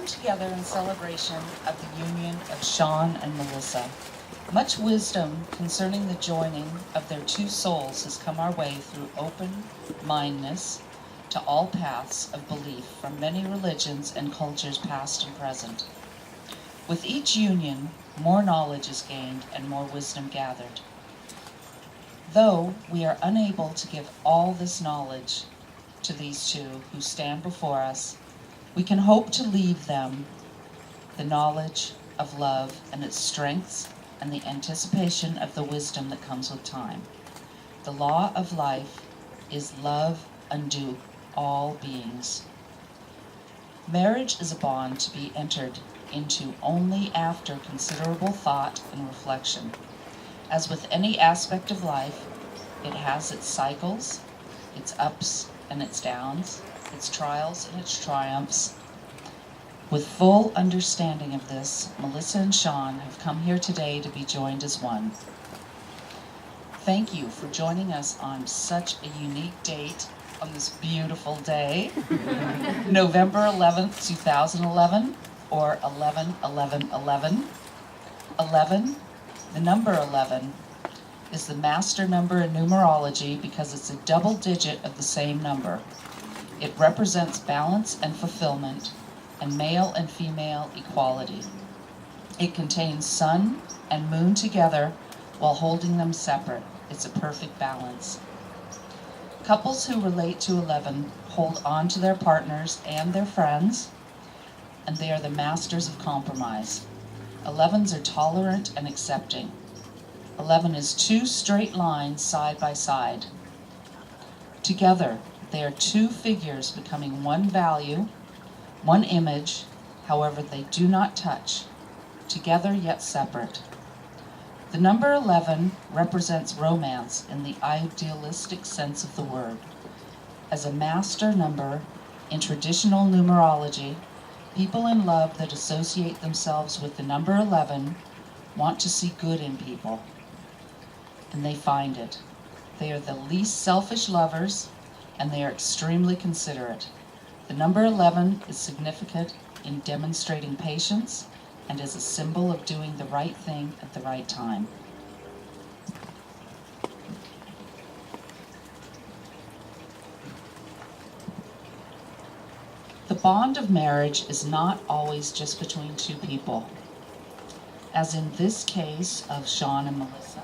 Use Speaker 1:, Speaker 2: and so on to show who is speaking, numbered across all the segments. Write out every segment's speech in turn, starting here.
Speaker 1: come together in celebration of the union of Shaun and Melissa. Much wisdom concerning the joining of their two souls has come our way through open-mindedness to all paths of belief from many religions and cultures past and present. With each union, more knowledge is gained and more wisdom gathered. Though we are unable to give all this knowledge to these two who stand before us, we can hope to leave them the knowledge of love and its strengths and the anticipation of the wisdom that comes with time. The law of life is love unto all beings. Marriage is a bond to be entered into only after considerable thought and reflection. As with any aspect of life, it has its cycles, its ups and its downs, its trials and its triumphs. With full understanding of this, Melissa and Shaun have come here today to be joined as one. Thank you for joining us on such a unique date on this beautiful day, November 11th, 2011, or 11-11-11. 11, the number 11, is the master number in numerology because it's a double digit of the same number. It represents balance and fulfillment and male and female equality. It contains sun and moon together while holding them separate. It's a perfect balance. Couples who relate to 11 hold on to their partners and their friends, and they are the masters of compromise. 11s are tolerant and accepting. 11 is two straight lines side by side. Together, they are two figures becoming one value, one image, however they do not touch, together yet separate. The number 11 represents romance in the idealistic sense of the word. As a master number in traditional numerology, people in love that associate themselves with the number 11 want to see good in people, and they find it. They are the least selfish lovers, and they are extremely considerate. The number 11 is significant in demonstrating patience and is a symbol of doing the right thing at the right time. The bond of marriage is not always just between two people, as in this case of Shaun and Melissa.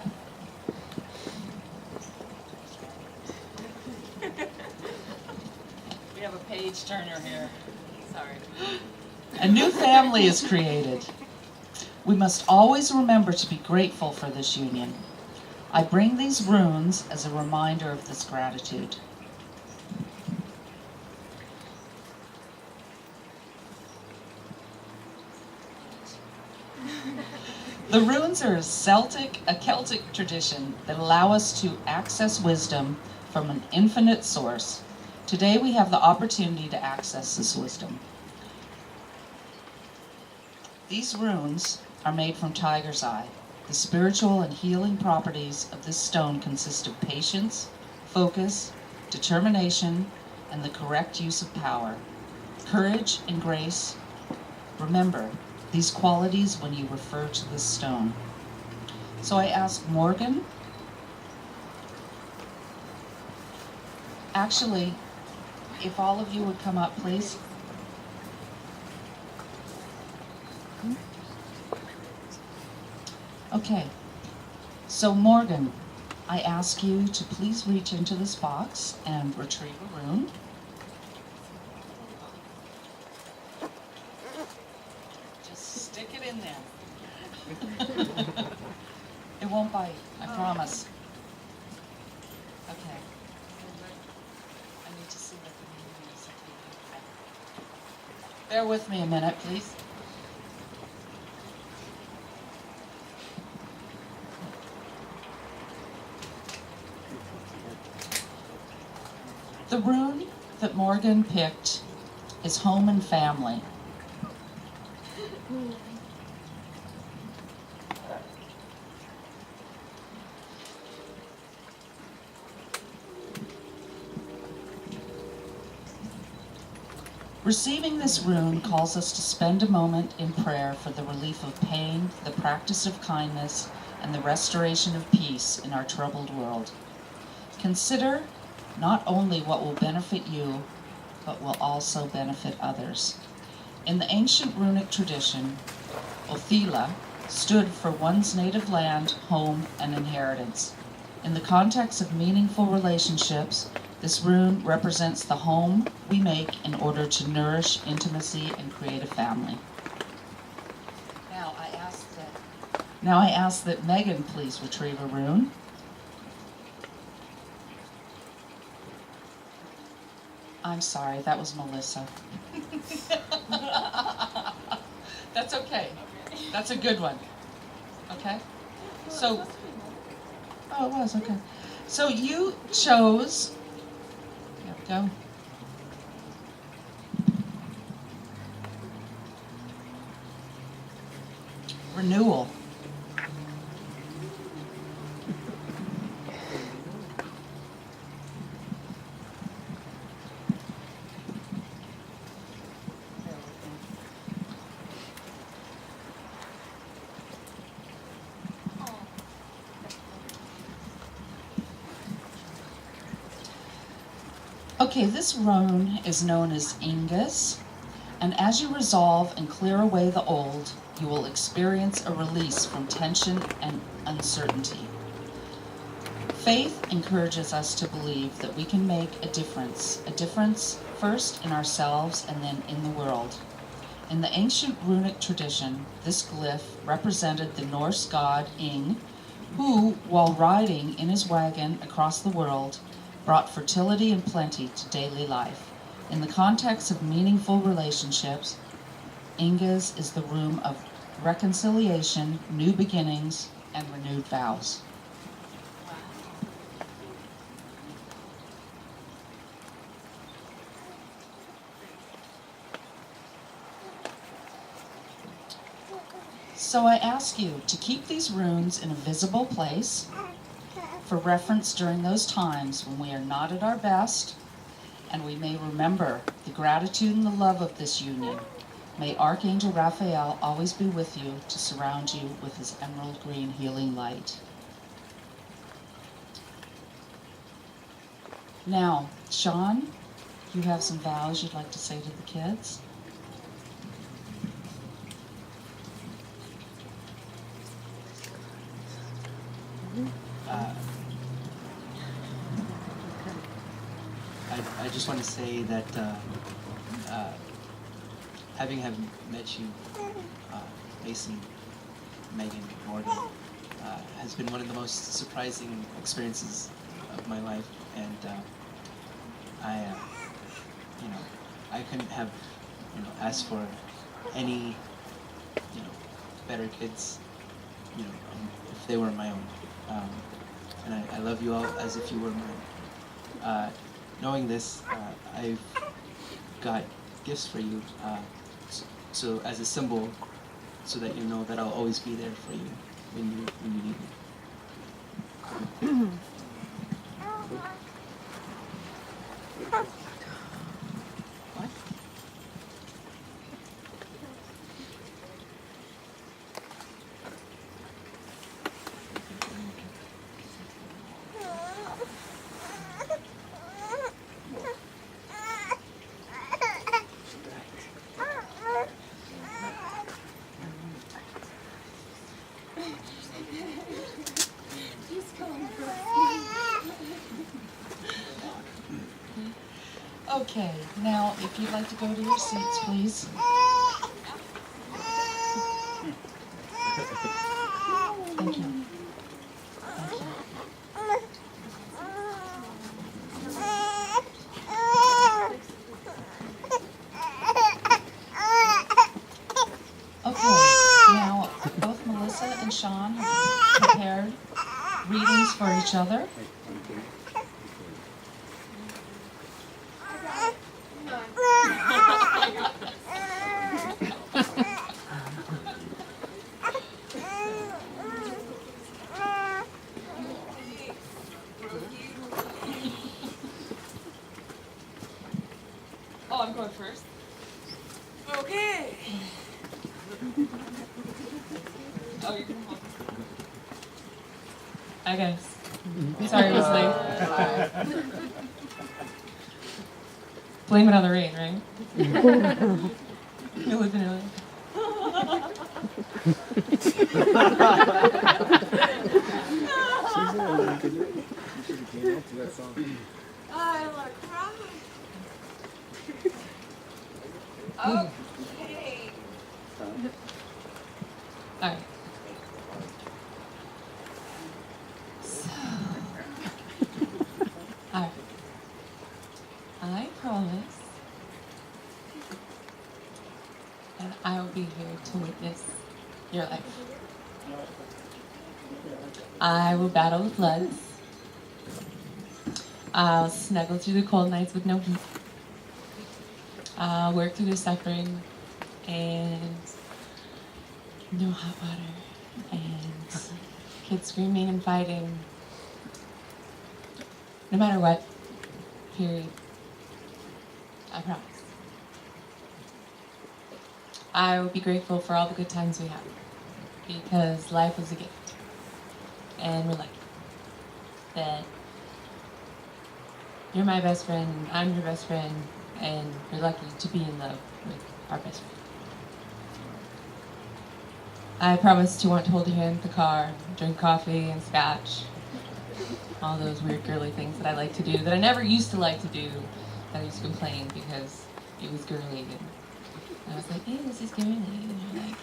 Speaker 1: We have a page turner here. Sorry. A new family is created. We must always remember to be grateful for this union. I bring these runes as a reminder of this gratitude. The runes are a Celtic tradition that allow us to access wisdom from an infinite source. Today we have the opportunity to access this wisdom. These runes are made from tiger's eye. The spiritual and healing properties of this stone consist of patience, focus, determination, and the correct use of power, courage and grace. Remember these qualities when you refer to this stone. So I asked Morgan, actually, if all of you would come up, please. Okay, so Morgan, I ask you to please reach into this box and retrieve a rune. Just stick it in there. It won't bite, I promise. Okay. I need to see what the meaning is. Bear with me a minute, please. The rune that Morgan picked is home and family. Receiving this rune calls us to spend a moment in prayer for the relief of pain, the practice of kindness, and the restoration of peace in our troubled world. Consider not only what will benefit you, but will also benefit others. In the ancient runic tradition, Othila stood for one's native land, home, and inheritance. In the context of meaningful relationships, this rune represents the home we make in order to nourish intimacy and create a family. Now I ask that Megan please retrieve a rune. I'm sorry, that was Melissa. That's okay. That's a good one. Okay? So, oh, it was, okay. So you chose, there we go. Renewal. Okay, this rune is known as Ingas, and as you resolve and clear away the old, you will experience a release from tension and uncertainty. Faith encourages us to believe that we can make a difference first in ourselves and then in the world. In the ancient runic tradition, this glyph represented the Norse god Ing, who, while riding in his wagon across the world, brought fertility and plenty to daily life. In the context of meaningful relationships, Ingas is the rune of reconciliation, new beginnings, and renewed vows. So I ask you to keep these runes in a visible place for reference during those times when we are not at our best, and we may remember the gratitude and the love of this union. May Archangel Raphael always be with you to surround you with his emerald green healing light. Now, Shaun, you have some vows you'd like to say to the kids?
Speaker 2: I just want to say that having met you, Mason, Megan, Morgan, has been one of the most surprising experiences of my life, and I couldn't have asked for any better kids if they were my own, and I love you all as if you were mine. Knowing this, I've got gifts for you, so as a symbol, so that you know that I'll always be there for you when you need me.
Speaker 1: Okay, now if you'd like to go to your seats, please. Thank you. Thank you. Okay, now both Melissa and Shaun have prepared readings for each other.
Speaker 3: Oh, I'm going first. Okay.
Speaker 1: Oh, you're gonna hold. I guess. Sorry, I was late. Blame it on the rain, right? You live in LA.
Speaker 3: I want to cry. Okay.
Speaker 1: Alright. So. Alright. I promise that I will be here to witness your life. I will battle the floods. I'll snuggle through the cold nights with no heat. I'll work through the suffering and no hot water and kids screaming and fighting. No matter what, period. I promise. I will be grateful for all the good times we have because life is a gift. And we're lucky that you're my best friend, I'm your best friend, and we're lucky to be in love with our best friend. I promise to want to hold your hand in the car, drink coffee and scotch, all those weird girly things that I like to do that I never used to like to do, that I used to complain because it was girly. And I was like, hey, this is girly. And you're like,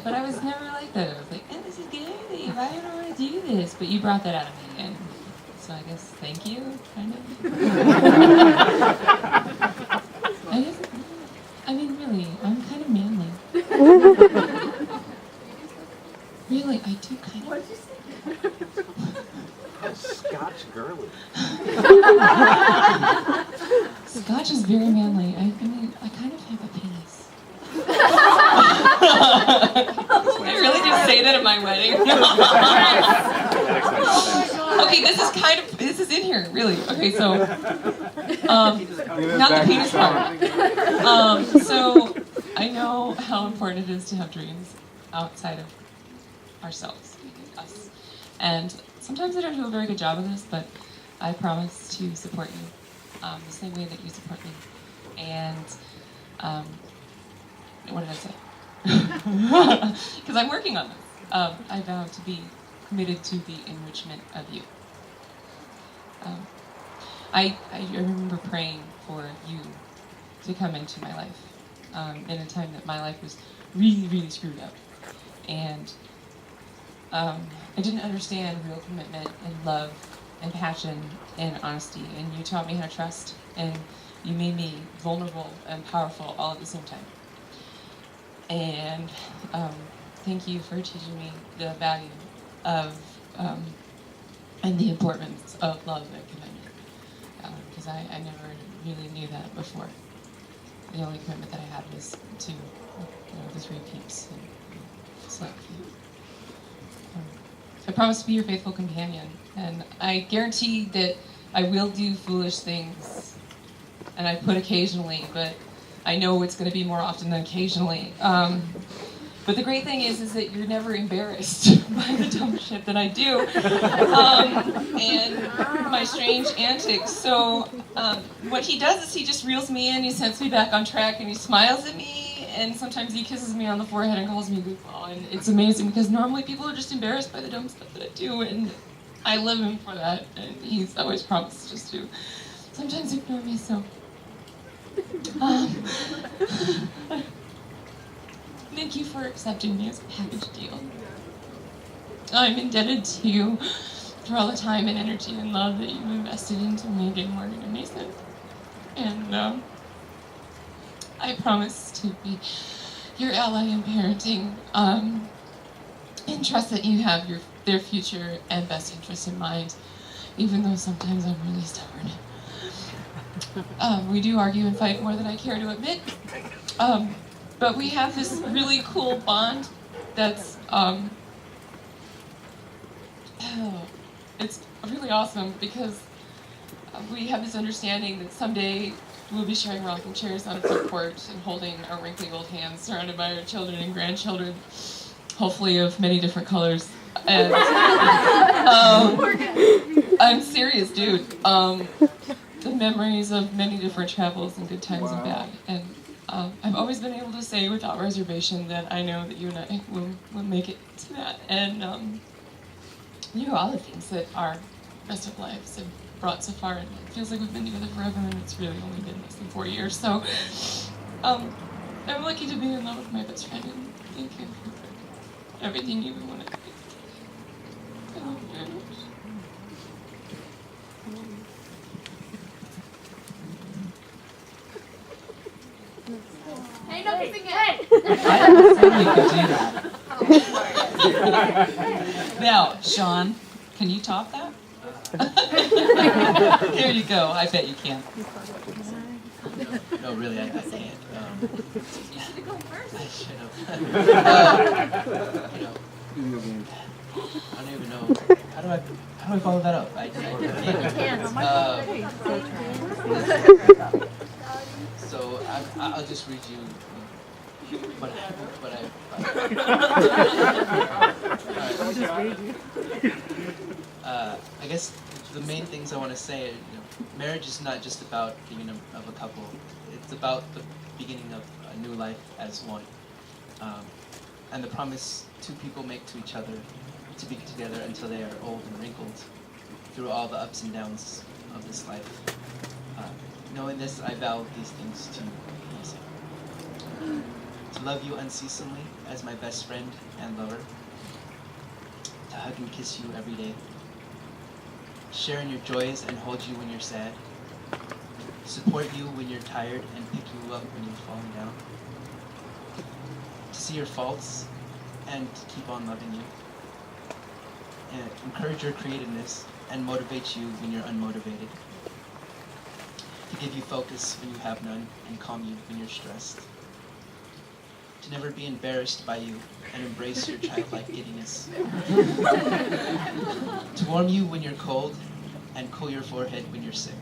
Speaker 1: but I was never like that. I was like, hey, this is girly. Why do I want to do this? But you brought that out of me. And so I guess thank you, kind of. I mean, really, I'm kind of manly. Really, I do kind of.
Speaker 3: What'd you say?
Speaker 4: Scotch girly.
Speaker 1: Scotch is very manly. I mean, I kind of have a penis. I really did say that at my wedding. Okay, this is in here, really. Okay, so, not the penis part. So, I know how important it is to have dreams outside of ourselves, us. And sometimes I don't do a very good job of this, but I promise to support you the same way that you support me. And, what did I say? Because I'm working on this. I vow to be committed to the enrichment of you. I remember praying for you to come into my life in a time that my life was really, really screwed up. And I didn't understand real commitment and love and passion and honesty. And you taught me how to trust, and you made me vulnerable and powerful all at the same time. And thank you for teaching me the value of and the importance of love and commitment. Because I never really knew that before. The only commitment that I had was to, the three peeps and stuff. I promise to be your faithful companion, and I guarantee that I will do foolish things, and I put occasionally, but I know it's going to be more often than occasionally. But the great thing is that you're never embarrassed by the dumb shit that I do, and my strange antics. So what he does is he just reels me in, he sends me back on track, and he smiles at me, and sometimes he kisses me on the forehead and calls me goofball, and it's amazing because normally people are just embarrassed by the dumb stuff that I do, and I love him for that, and he's always promised just to sometimes ignore me, so. Thank you for accepting me as a package deal. I'm indebted to you for all the time and energy and love that you've invested into making Morgan and Mason. And I promise to be your ally in parenting, and trust that you have their future and best interests in mind, even though sometimes I'm really stubborn. We do argue and fight more than I care to admit. But we have this really cool bond that's, it's really awesome because we have this understanding that someday
Speaker 4: we'll be sharing rocking chairs on a front porch and holding our wrinkly old hands surrounded by our children and grandchildren, hopefully of many different colors. And I'm serious, dude. The memories of many different travels and good times and bad. And I've always been able to say without reservation that I know that you and I will make it to that. And all the things that our rest of lives have brought so far. And it feels like we've been together forever, and it's really only been less than 4 years. So I'm lucky to be in love with my best friend. And thank you for everything you wanted to do. I love you very much.
Speaker 3: Hey, no kissing yet.
Speaker 1: I didn't think you could do that. Now, Shaun, can you top that? Here you go. I bet you can.
Speaker 2: No, really, I can't.
Speaker 3: You should go first.
Speaker 2: I should have. I don't even know. How do I follow that up? I can't. So I'll just read you. But I guess the main things I want to say, marriage is not just about the union of a couple. It's about the beginning of a new life as one, and the promise two people make to each other to be together until they are old and wrinkled, through all the ups and downs of this life. Knowing this, I vow these things to you. To love you unceasingly as my best friend and lover. To hug and kiss you every day. Share in your joys and hold you when you're sad. Support you when you're tired and pick you up when you're falling down. To see your faults and to keep on loving you. And encourage your creativeness and motivate you when you're unmotivated. To give you focus when you have none and calm you when you're stressed. To never be embarrassed by you and embrace your childlike giddiness. To warm you when you're cold and cool your forehead when you're sick.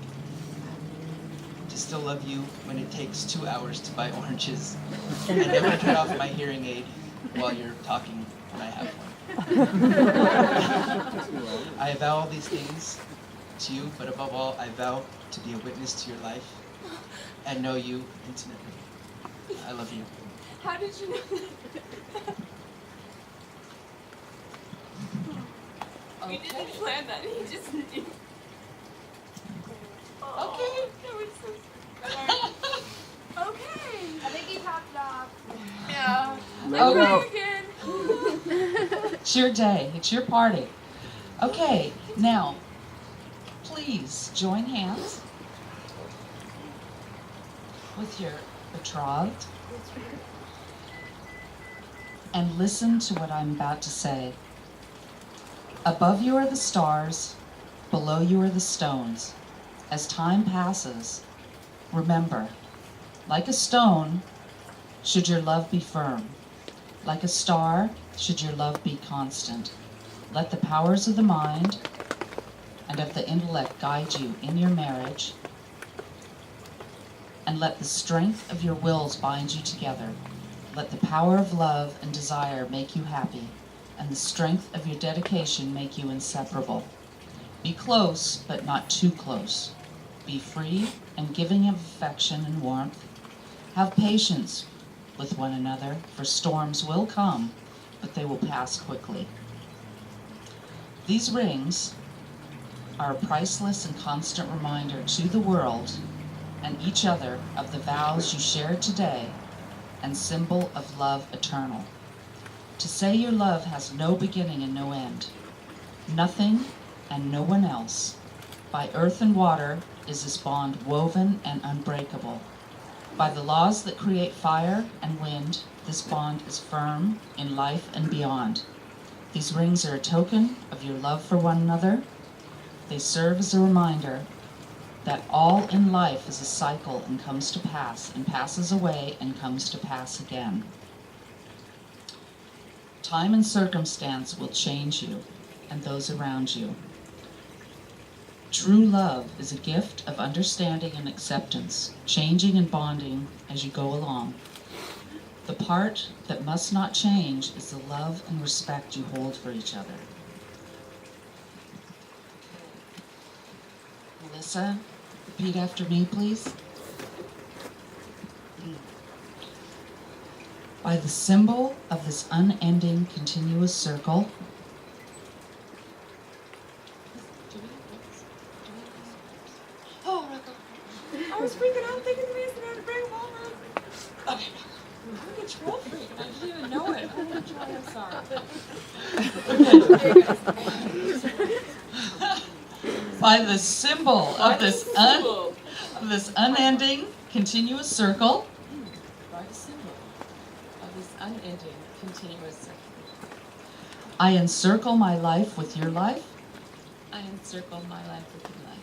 Speaker 2: To still love you when it takes 2 hours to buy oranges and never turn off my hearing aid while you're talking when I have one. I vow all these things to you, but above all, I vow to be a witness to your life and know you intimately. I love you.
Speaker 3: How did you know that? You didn't plan that. You just knew.
Speaker 1: Okay.
Speaker 3: That was so sorry. Okay. I think he topped it off. Yeah.
Speaker 1: Okay.
Speaker 3: Again.
Speaker 1: It's your day. It's your party. Okay, now, please join hands with your betrothed and listen to what I'm about to say. Above you are the stars, below you are the stones. As time passes, remember, like a stone, should your love be firm. Like a star, should your love be constant. Let the powers of the mind and of the intellect guide you in your marriage, and let the strength of your wills bind you together. Let the power of love and desire make you happy, and the strength of your dedication make you inseparable. Be close, but not too close. Be free and giving of affection and warmth. Have patience with one another, for storms will come, but they will pass quickly. These rings are a priceless and constant reminder to the world and each other of the vows you shared today, and symbol of love eternal. To say your love has no beginning and no end. Nothing and no one else. By earth and water is this bond woven and unbreakable. By the laws that create fire and wind, this bond is firm in life and beyond. These rings are a token of your love for one another. They serve as a reminder that all in life is a cycle and comes to pass and passes away and comes to pass again. Time and circumstance will change you and those around you. True love is a gift of understanding and acceptance, changing and bonding as you go along. The part that must not change is the love and respect you hold for each other. Melissa, repeat after me, please. By the symbol of this unending continuous circle,
Speaker 3: I was freaking out thinking we used to have to bring him over.
Speaker 4: Okay. I'm a control freak and I didn't even know it. I'm sorry.
Speaker 1: by the symbol of this unending continuous circle,
Speaker 4: By the symbol of this unending continuous circle,
Speaker 1: I encircle my life with your life,
Speaker 4: I encircle my life with your life,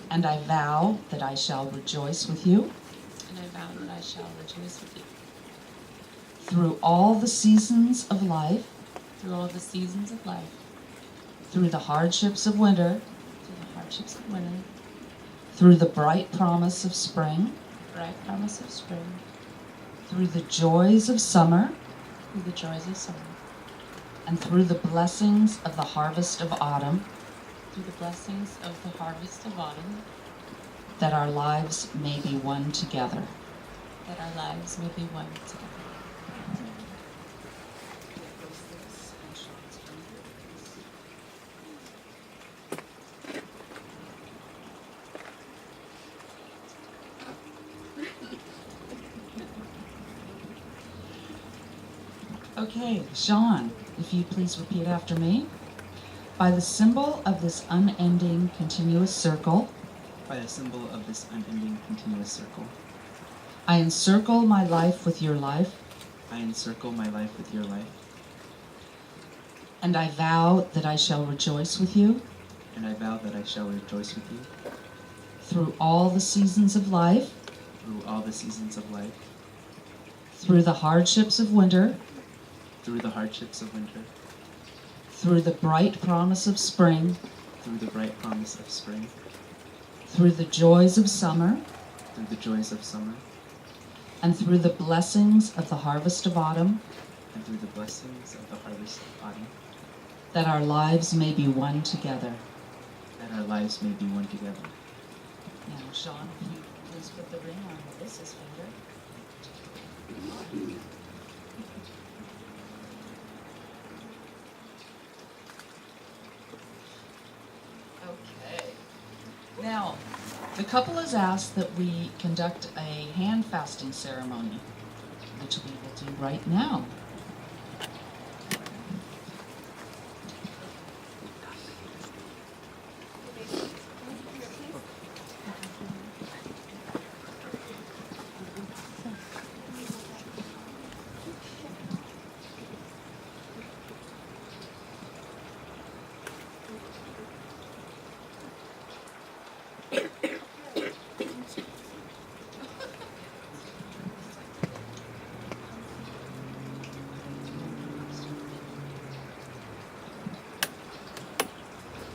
Speaker 1: and I vow that I shall rejoice with you
Speaker 4: and I vow that I shall rejoice with you
Speaker 1: through all the seasons of life,
Speaker 4: through all the seasons of life,
Speaker 1: through the hardships of winter,
Speaker 4: through the hardships of winter,
Speaker 1: through the bright promise of spring,
Speaker 4: bright promise of spring,
Speaker 1: through the joys of summer,
Speaker 4: through the joys of summer,
Speaker 1: and through the blessings of the harvest of autumn,
Speaker 4: through the blessings of the harvest of autumn,
Speaker 1: that our lives may be one together.
Speaker 4: that our lives may be one together.
Speaker 1: Okay, Shaun, if you please repeat after me. By the symbol of this unending continuous circle,
Speaker 2: By the symbol of this unending continuous circle,
Speaker 1: I encircle my life with your life,
Speaker 2: I encircle my life with your life,
Speaker 1: and I vow that I shall rejoice with you
Speaker 2: and I vow that I shall rejoice with you
Speaker 1: through all the seasons of life,
Speaker 2: through all the seasons of life,
Speaker 1: through the hardships of winter,
Speaker 2: through the hardships of winter,
Speaker 1: through the bright promise of spring,
Speaker 2: through the bright promise of spring,
Speaker 1: through the joys of summer,
Speaker 2: through the joys of summer,
Speaker 1: and through the blessings of the harvest of autumn,
Speaker 2: and through the blessings of the harvest of autumn,
Speaker 1: that our lives may be one together.
Speaker 2: that our lives may be one together.
Speaker 1: Now, Shaun, if you please put the ring on Melissa's finger. Okay. Now, the couple has asked that we conduct a hand fasting ceremony, which we will do right now.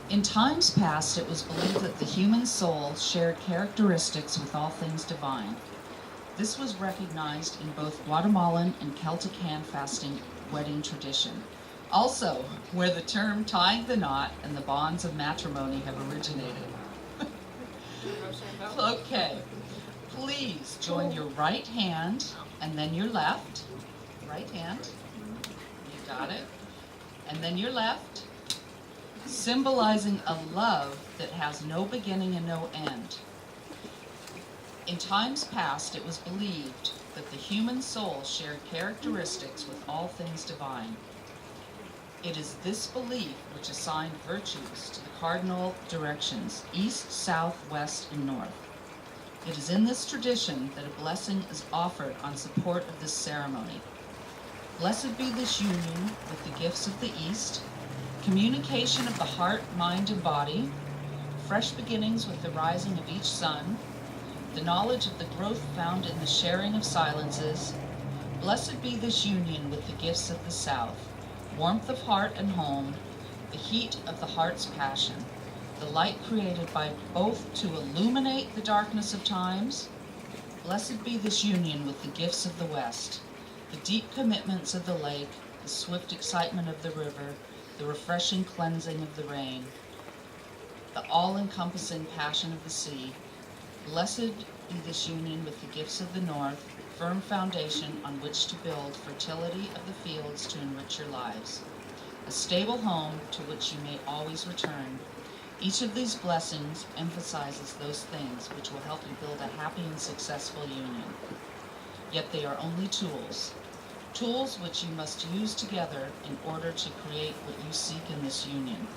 Speaker 1: In times past, it was believed that the human soul shared characteristics with all things divine. This was recognized in both Guatemalan and Celtic hand fasting wedding tradition. Also, where the term tying the knot and the bonds of matrimony have originated. Okay, please join your right hand and then your left. Right hand, you got it. And then your left, symbolizing a love that has no beginning and no end. In times past, it was believed that the human soul shared characteristics with all things divine. It is this belief which assigned virtues to the cardinal directions, east, south, west, and north. It is in this tradition that a blessing is offered on support of this ceremony. Blessed be this union with the gifts of the East, communication of the heart, mind, and body, fresh beginnings with the rising of each sun, the knowledge of the growth found in the sharing of silences. Blessed be this union with the gifts of the South, warmth of heart and home, the heat of the heart's passion, the light created by both to illuminate the darkness of times. Blessed be this union with the gifts of the West, the deep commitments of the lake, the swift excitement of the river, the refreshing cleansing of the rain, the all-encompassing passion of the sea. Blessed be this union with the gifts of the North, firm foundation on which to build fertility of the fields to enrich your lives, a stable home to which you may always return. Each of these blessings emphasizes those things which will help you build a happy and successful union. Yet they are only tools, tools which you must use together in order to create what you seek in this union.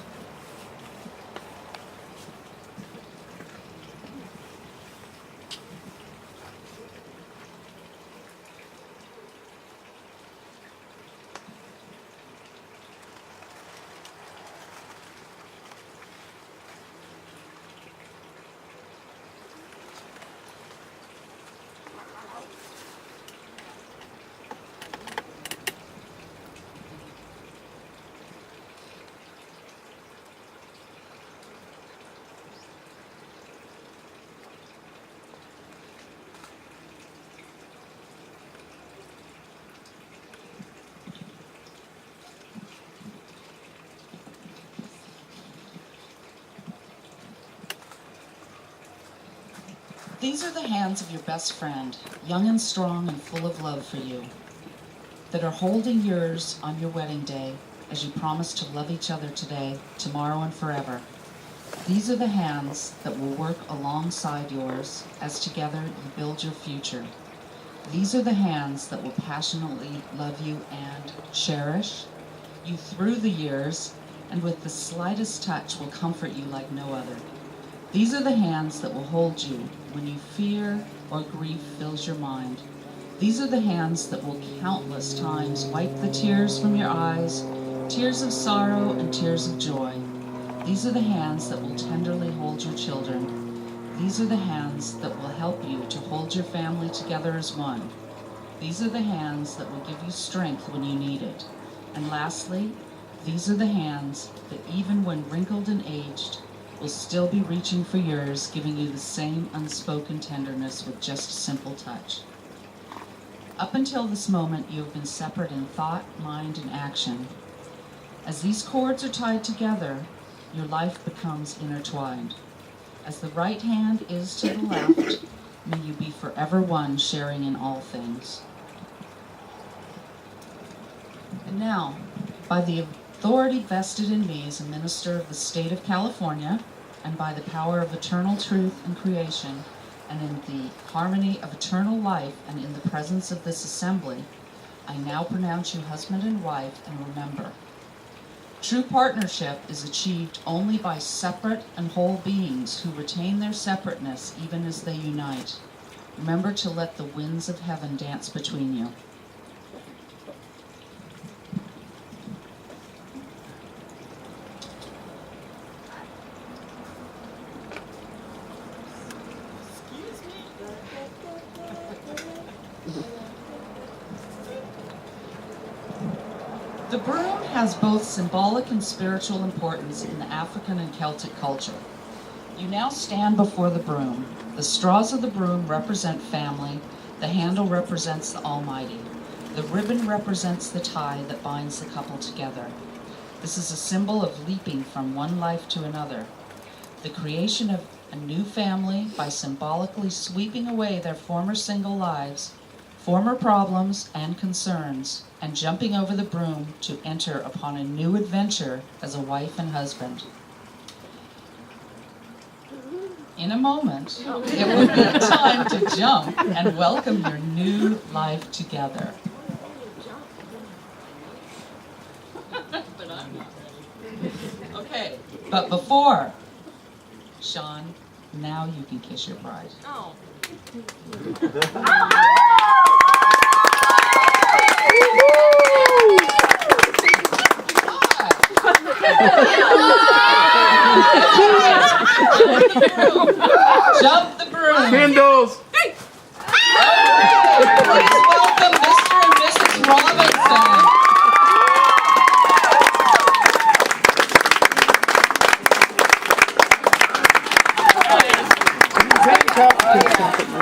Speaker 1: These are the hands of your best friend, young and strong and full of love for you, that are holding yours on your wedding day as you promise to love each other today, tomorrow, and forever. These are the hands that will work alongside yours as together you build your future. These are the hands that will passionately love you and cherish you through the years, and with the slightest touch will comfort you like no other. These are the hands that will hold you when you fear or grief fills your mind. These are the hands that will countless times wipe the tears from your eyes, tears of sorrow and tears of joy. These are the hands that will tenderly hold your children. These are the hands that will help you to hold your family together as one. These are the hands that will give you strength when you need it. And lastly, these are the hands that even when wrinkled and aged, will still be reaching for yours, giving you the same unspoken tenderness with just a simple touch. Up until this moment, you have been separate in thought, mind, and action. As these cords are tied together, your life becomes intertwined. As the right hand is to the left, may you be forever one, sharing in all things. And now, by the authority vested in me as a minister of the state of California, and by the power of eternal truth and creation, and in the harmony of eternal life, and in the presence of this assembly, I now pronounce you husband and wife, and remember, true partnership is achieved only by separate and whole beings who retain their separateness even as they unite. Remember to let the winds of heaven dance between you. The broom has both symbolic and spiritual importance in the African and Celtic culture. You now stand before the broom. The straws of the broom represent family. The handle represents the Almighty. The ribbon represents the tie that binds the couple together. This is a symbol of leaping from one life to another. The creation of a new family by symbolically sweeping away their former single lives, former problems and concerns, and jumping over the broom to enter upon a new adventure as a wife and husband. In a moment, it will be time to jump and welcome your new life together. But I'm not ready. Okay, but before, Shaun, now you can kiss your bride.
Speaker 4: Oh.
Speaker 1: Jump the broom.
Speaker 5: Candles.
Speaker 1: Please welcome Mr. and Mrs. Robinson.
Speaker 5: job.